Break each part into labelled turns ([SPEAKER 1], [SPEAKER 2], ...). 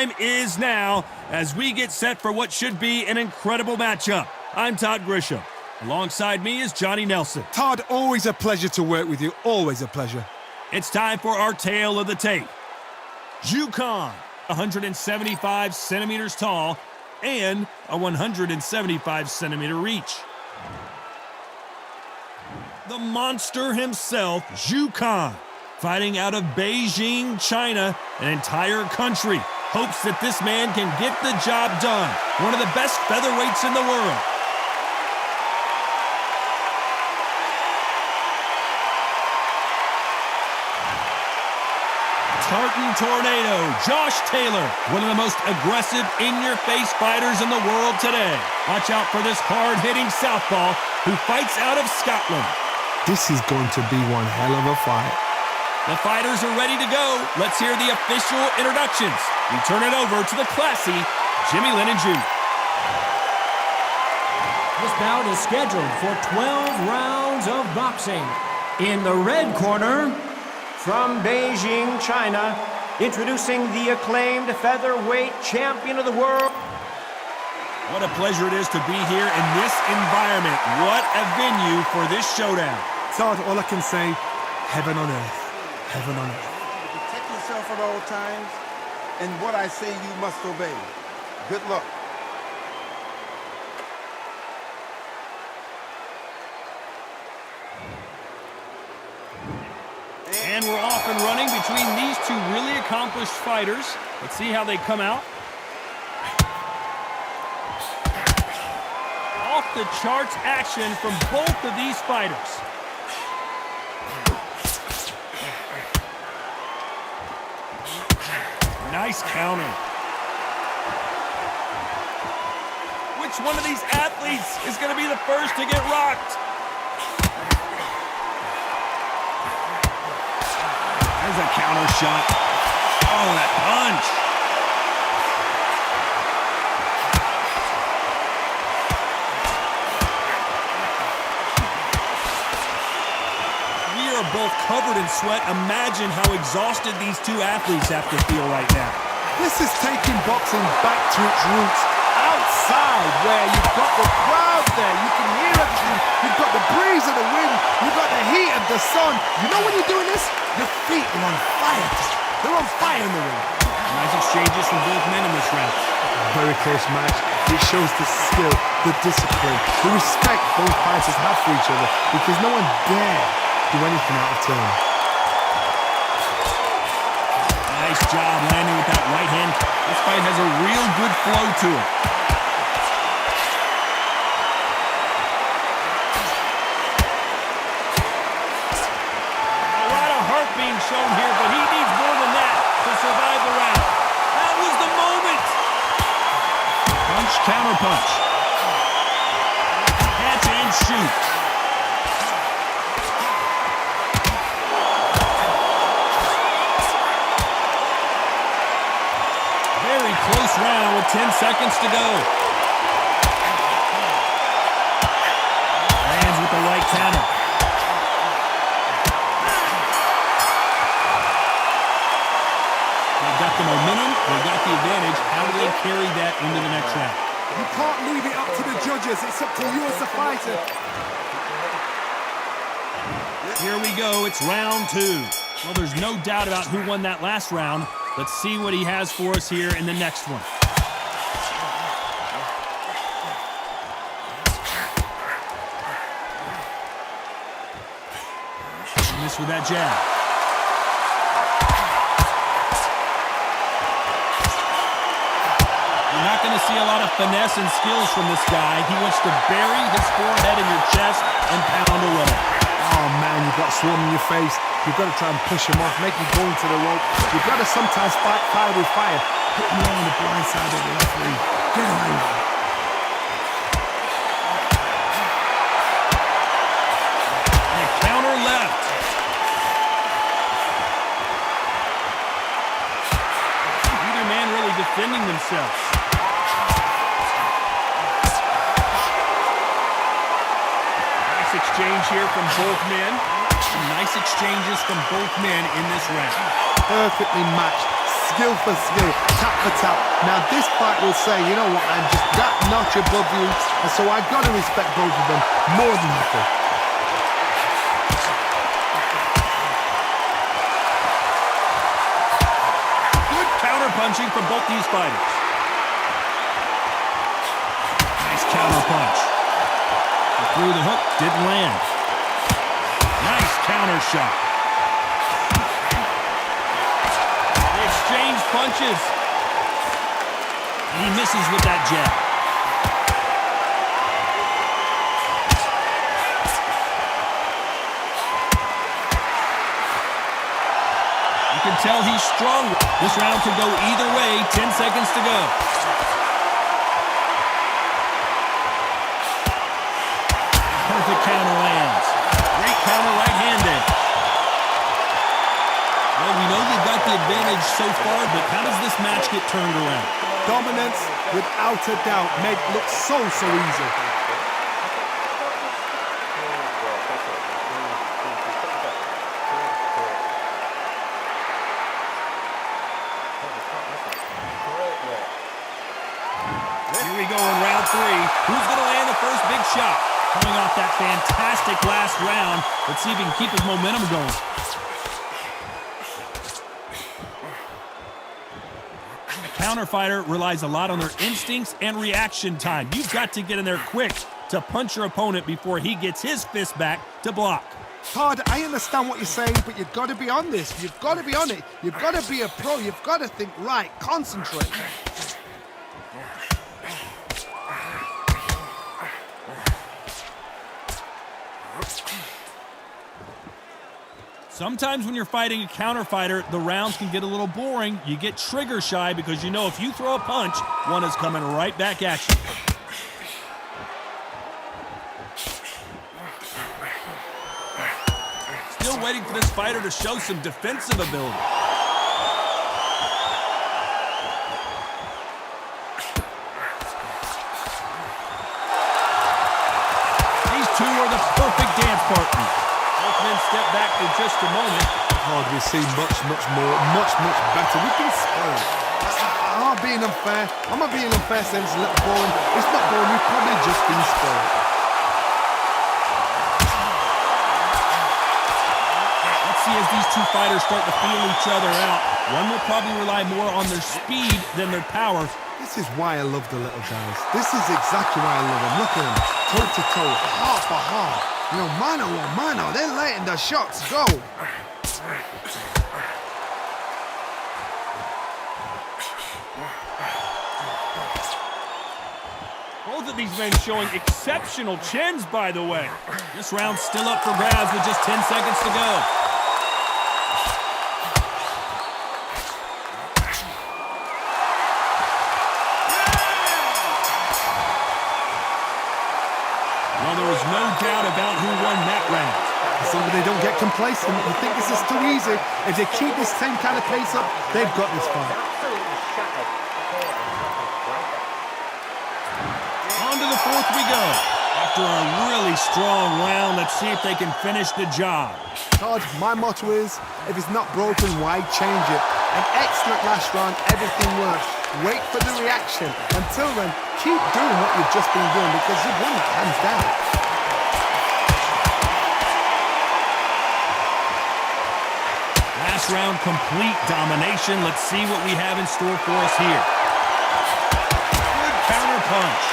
[SPEAKER 1] time is now as we get set for what should be an incredible matchup. I'm Todd Grisham. Alongside me is Johnny Nelson.
[SPEAKER 2] Todd, always a pleasure to work with you. Always a pleasure.
[SPEAKER 1] It's time for our tale of the tape. Khan, 175 centimeters tall and a 175 centimeter reach. The monster himself, Khan, fighting out of Beijing, China, an entire country, hopes that this man can get the job done. One of the best featherweights in the world. Tartan Tornado, Josh Taylor, one of the most aggressive, in-your-face fighters in the world today. Watch out for this hard-hitting southpaw who fights out of Scotland.
[SPEAKER 2] This is going to be one hell of a fight.
[SPEAKER 1] The fighters are ready to go. Let's hear the official introductions. We turn it over to the classy Jimmy Lennon Jr.
[SPEAKER 3] This bout is scheduled for 12 rounds of boxing. In the red corner, from Beijing, China, introducing the acclaimed featherweight champion of the world.
[SPEAKER 1] What a pleasure it is to be here in this environment. What a venue for this showdown.
[SPEAKER 2] Todd, all I can say, heaven on earth. Heaven on earth.
[SPEAKER 4] Protect yourself at all times, and what I say you must obey. Good luck.
[SPEAKER 1] And we're off and running between these two really accomplished fighters. Let's see how they come out. Off the charts action from both of these fighters. Nice counter. Which one of these athletes is going to be the first to get rocked? There's a counter shot. Oh, that punch. We are both covered in sweat. Imagine how exhausted these two athletes have to feel right now.
[SPEAKER 2] This is taking boxing back to its roots. Outside, where you've got the crowd there, you can hear everything. You've got the breeze of the wind. You've got the heat of the sun. You know when you're doing this? Your feet are on fire. They're on fire in the ring.
[SPEAKER 1] Nice exchanges from both men in this round.
[SPEAKER 2] Very close match. It shows the skill, the discipline, the respect both fighters have for each other because no one dare do anything out of turn.
[SPEAKER 1] Nice job landing with that right hand. This fight has a real good flow to it. A lot of heart being shown here, but he needs more than that to survive the round. That was the moment. Punch, counter punch. Catch and shoot. Close round with 10 seconds to go. Lands with the right counter. They got the momentum, they got the advantage. How do they carry that into the next round?
[SPEAKER 2] You can't leave it up to the judges. It's up to you as the fighter.
[SPEAKER 1] Here we go. It's round two. Well, there's no doubt about who won that last round. Let's see what he has for us here in the next one. Miss with that jab. You're not going to see a lot of finesse and skills from this guy. He wants to bury his forehead in your chest and pound away.
[SPEAKER 2] Oh man, you've got swarm in your face. You've got to try and push him off, make him go into the rope. You've got to sometimes fight fire with fire. Put him on the blind side of the referee. Get him out.
[SPEAKER 1] And a counter left. Neither man really defending themselves. Nice exchange here from both men. Nice exchanges from both men in this round.
[SPEAKER 2] Perfectly matched, skill for skill, tap for tap. Now this fight will say, you know what, I'm just that notch above you, and so I've got to respect both of them more than nothing.
[SPEAKER 1] Good counter punching from both these fighters. Nice counter punch. Through the hook, didn't land. Nice counter shot. They exchange punches. And he misses with that jab. You can tell he's strong. This round could go either way. 10 seconds to go. Perfect counter lands. Great counter right-handed. Well, we know they've got the advantage so far, but how does this match get turned around?
[SPEAKER 2] Dominance, without a doubt, made it look so easy.
[SPEAKER 1] Here we go in round 3. Who's going to land the first big shot? Coming off that fantastic last round. Let's see if he can keep his momentum going. A counter fighter relies a lot on their instincts and reaction time. You've got to get in there quick to punch your opponent before he gets his fist back to block.
[SPEAKER 2] Todd, I understand what you're saying, but you've got to be on this. You've got to be on it. You've got to be a pro. You've got to think right. Concentrate.
[SPEAKER 1] Sometimes when you're fighting a counter fighter, the rounds can get a little boring. You get trigger shy because you know if you throw a punch, one is coming right back at you. Still waiting for this fighter to show some defensive ability. These two are the perfect dance partners. Both men step back for just a moment.
[SPEAKER 2] God, we've seen much better. We've been spoiled. I'm not being unfair. I'm not being unfair saying it's a little boring. It's not boring. We've probably just been spoiled.
[SPEAKER 1] Let's see as these two fighters start to feel each other out. One will probably rely more on their speed than their power.
[SPEAKER 2] This is why I love the little guys. This is exactly why I love them. Look at them, toe to toe, heart for heart. You know, mano a mano, they're letting the shots go.
[SPEAKER 1] Both of these men showing exceptional chins, by the way. This round's still up for grabs with just 10 seconds to go. Well, there was no doubt about who won that round.
[SPEAKER 2] Somebody don't get complacent. You think this is too easy. If they keep this same kind of pace up, they've got this fight.
[SPEAKER 1] On to the fourth we go. After a really strong round, let's see if they can finish the job.
[SPEAKER 2] Todd, my motto is, if it's not broken, why change it? An excellent last round, everything works. Wait for the reaction. Until then, keep doing what you've just been doing because you've won it hands down.
[SPEAKER 1] Last round, complete domination. Let's see what we have in store for us here. Good counter punch.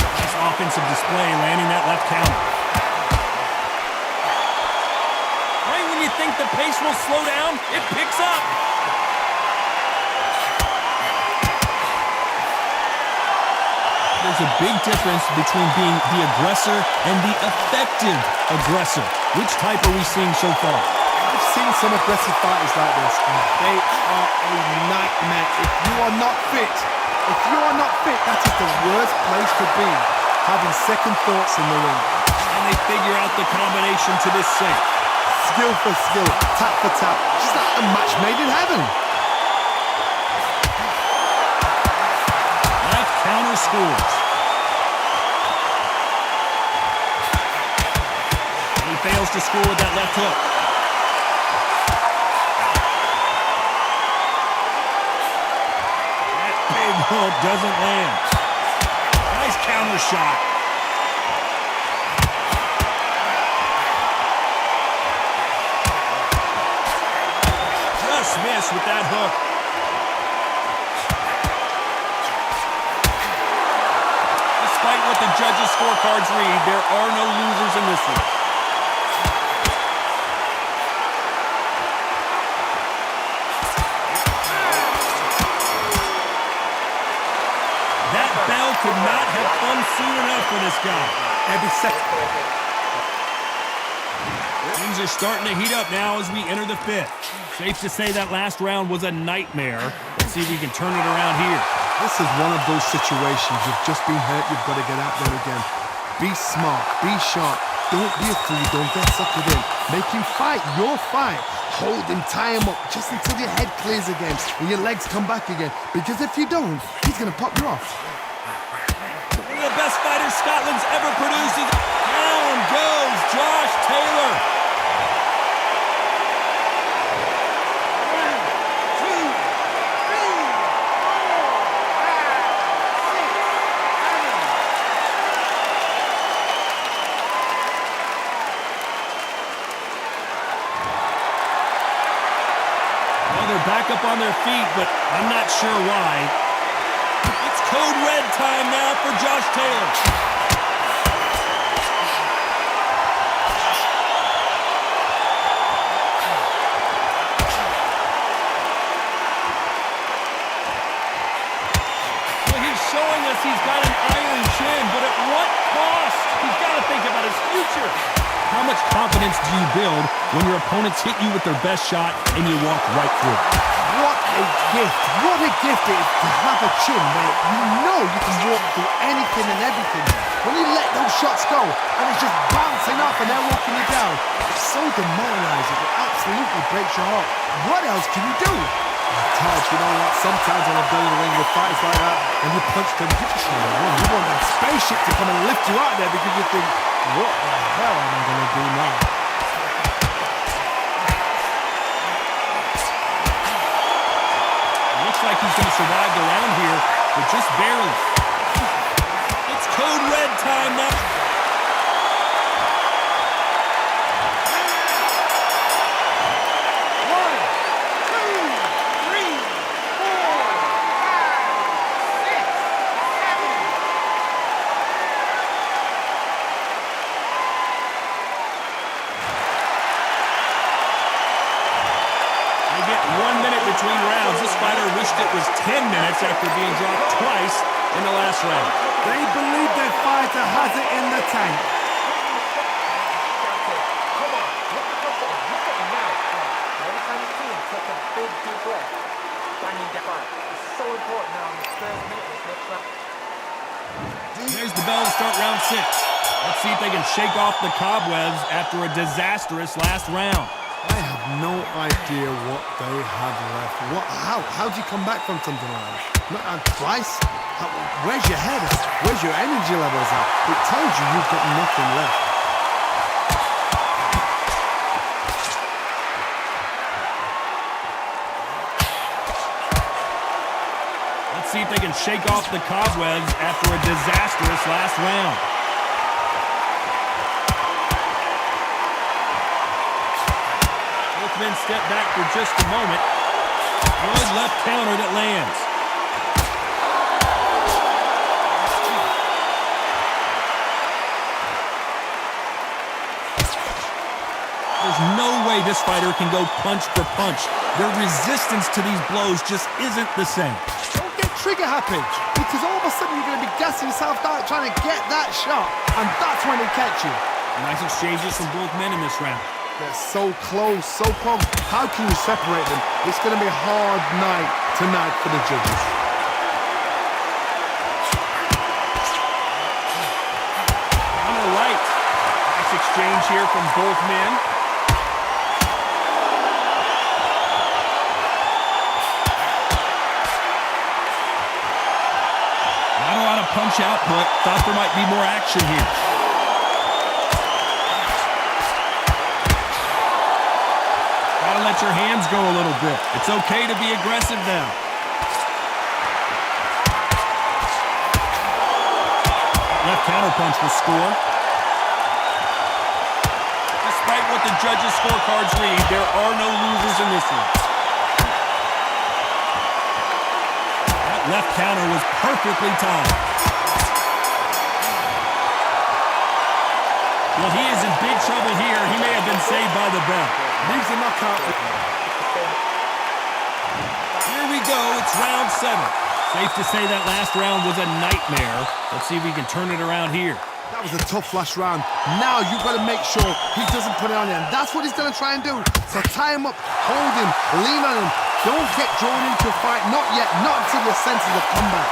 [SPEAKER 1] Nice offensive display, landing that left counter. Right when you think the pace will slow down, it picks up. There's a big difference between being the aggressor and the effective aggressor. Which type are we seeing so far?
[SPEAKER 2] I've seen some aggressive fighters like this, and they are a nightmare. If you are not fit, that is the worst place to be, having second thoughts in the ring.
[SPEAKER 1] And they figure out the combination to this sink.
[SPEAKER 2] Skill for skill, tap for tap, just like a match made in heaven.
[SPEAKER 1] Left counter scores. He fails to score with that left hook. That big hook doesn't land. Nice counter shot. Just missed with that hook. Despite what the judges' scorecards read, there are no losers in this one. That bell could not have come soon enough for this guy.
[SPEAKER 2] Every second.
[SPEAKER 1] Things are starting to heat up now as we enter the fifth. Safe to say that last round was a nightmare. Let's see if we can turn it around here.
[SPEAKER 2] This is one of those situations. You've just been hurt. You've got to get out there again. Be smart. Be sharp. Don't be a fool. Don't get suckered in. Make him fight your fight. Hold him, tie him up, just until your head clears again and your legs come back again. Because if you don't, he's going to pop you off.
[SPEAKER 1] One of the best fighters Scotland's ever produced. Down goes Josh Taylor. They're back up on their feet, but I'm not sure why. It's code red time now for Josh Taylor. Well, he's showing us he's got an iron chin, but at what cost? He's got to think about his future. How much confidence do you build when your opponents hit you with their best shot and you walk right through it?
[SPEAKER 2] What a gift. What a gift it is to have a chin where you know you can walk through anything and everything. When you let those shots go and it's just bouncing off and they're walking you down, it's so demoralizing. It absolutely breaks your heart. What else can you do? Taj, you know what? Sometimes when I've done in the ring with fights like that, and you punch them, you just want that spaceship to come and lift you out there because you think, what the hell am I going to do now?
[SPEAKER 1] Looks like he's going to survive the round here, but just barely. It's code red time now. Between rounds, this fighter wished it was 10 minutes after being dropped twice in the last round.
[SPEAKER 2] They believe their fighter has it in the tank.
[SPEAKER 5] Come on, look at him now. Every time you see him, take a big deep breath. Banging that fight. It's so important now in this first minute of this next round.
[SPEAKER 1] There's the bell to start round 6. Let's see if they can shake off the cobwebs after a disastrous last round.
[SPEAKER 2] I have no idea what they have left. How do you come back from something like that? Twice? Where's your head at? Where's your energy levels at? It tells you you've got nothing left.
[SPEAKER 1] Let's see if they can shake off the cobwebs after a disastrous last round. Men step back for just a moment. Good left counter that lands. There's no way this fighter can go punch for punch. Their resistance to these blows just isn't the same.
[SPEAKER 2] Don't get trigger happy, because all of a sudden you're going to be gassing yourself out trying to get that shot, and that's when they catch you.
[SPEAKER 1] Nice exchanges from both men in this round.
[SPEAKER 2] They're so close, so close. How can you separate them? It's going to be a hard night tonight for the judges.
[SPEAKER 1] On the right. Nice exchange here from both men. Not a lot of punch output. Thought there might be more action here. let your hands go a little bit. It's okay to be aggressive now. Left counterpunch will score. Despite what the judges' scorecards read, there are no losers in this one. That left counter was perfectly timed. Well, he is in big trouble here. He may have been saved by the bell.
[SPEAKER 2] Leaves the knockout.
[SPEAKER 1] Here we go. It's round 7. Safe to say that last round was a nightmare. Let's see if we can turn it around here.
[SPEAKER 2] That was a tough last round. Now you've got to make sure he doesn't put it on you, and that's what he's going to try and do. So tie him up, hold him, lean on him. Don't get drawn into a fight. Not yet. Not until your senses have come back.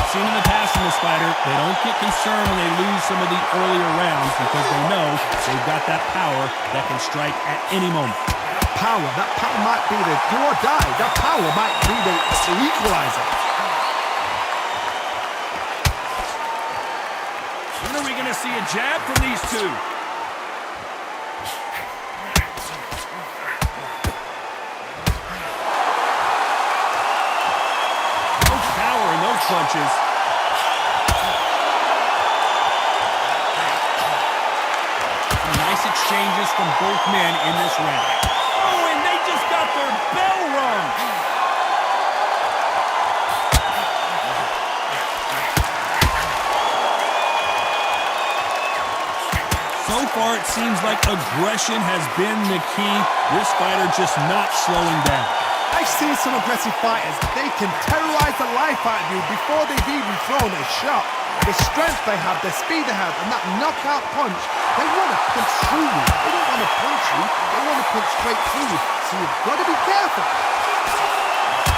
[SPEAKER 1] Seen in the past in this fighter, they don't get concerned when they lose some of the earlier rounds because they know they've got that power that can strike at any moment.
[SPEAKER 2] That power might be the do or die. That power might be the equalizer.
[SPEAKER 1] When are we going to see a jab from these two? Punches. Some nice exchanges from both men in this round. Oh, and they just got their bell rung. So far, it seems like aggression has been the key. This fighter just not slowing down.
[SPEAKER 2] I've seen some aggressive fighters. They can terrorize the life out of you before they've even thrown a shot. The strength they have, the speed they have, and that knockout punch, they want to punch through you. They don't want to punch you. They want to punch straight through you. So you've got to be careful.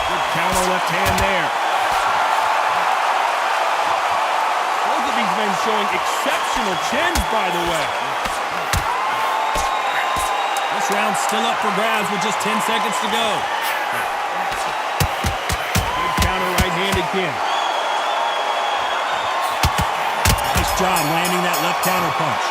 [SPEAKER 1] Good counter left hand there. Both of these men showing exceptional chins, by the way. This round's still up for grabs with just 10 seconds to go. Good counter right hand again. Nice job landing that left counter punch.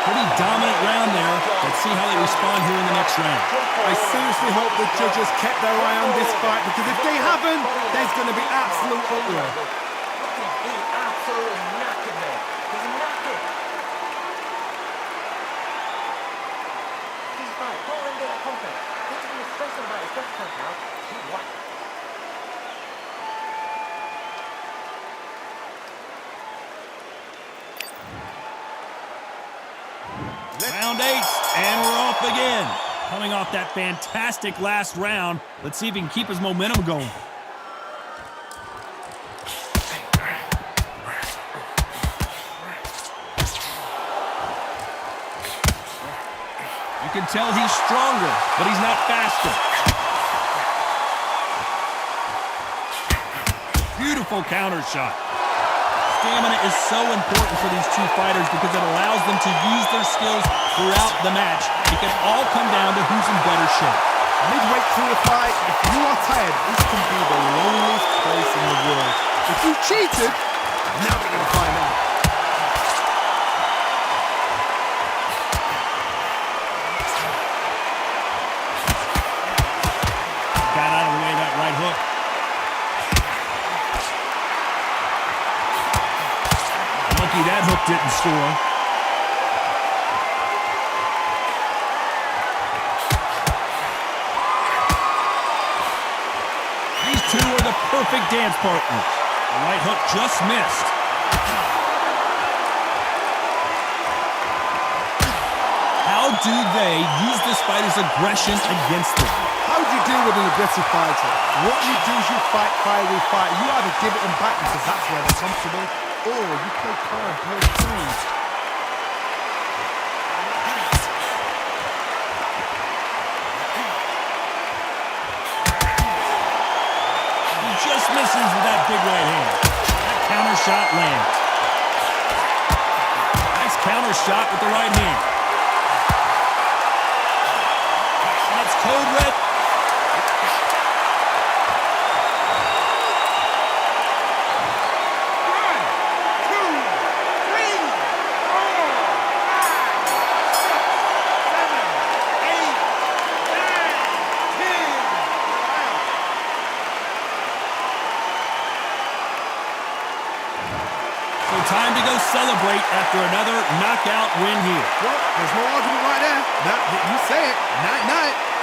[SPEAKER 1] Pretty dominant round there. Let's see how they respond here in the next round.
[SPEAKER 2] I seriously hope the judges kept their eye on this fight, because if they haven't, there's going to be absolute uproar.
[SPEAKER 5] He's absolutely knackered, man. He's knackered. He's right. Don't let him get that confidence. He's going to be stressing about his death count now. He's whacked.
[SPEAKER 1] Round 8, and we're off again. Coming off that fantastic last round, let's see if he can keep his momentum going. You can tell he's stronger, but he's not faster. Beautiful counter shot. Stamina is so important for these two fighters because it allows them to use their skills throughout the match. It can all come down to who's in better shape.
[SPEAKER 2] Midway through a fight, if you are tired, this can be the loneliest place in the world. If you cheated, now we're going to find out.
[SPEAKER 1] Got out of the way of that right hook. Lucky that hook didn't score. These two are the perfect dance partners. The right hook just missed. How do they use this fighter's aggression against them?
[SPEAKER 2] How do you deal with an aggressive fighter? What you do is you fight fire with fire. You either give it them back because that's where they're comfortable, or you play calm, play cool.
[SPEAKER 1] He just misses with that big right hand. That counter shot lands. Nice counter shot with the right hand. That's code red. to go celebrate after another knockout win here.
[SPEAKER 2] Well, there's no argument right there. You say it. Night-night.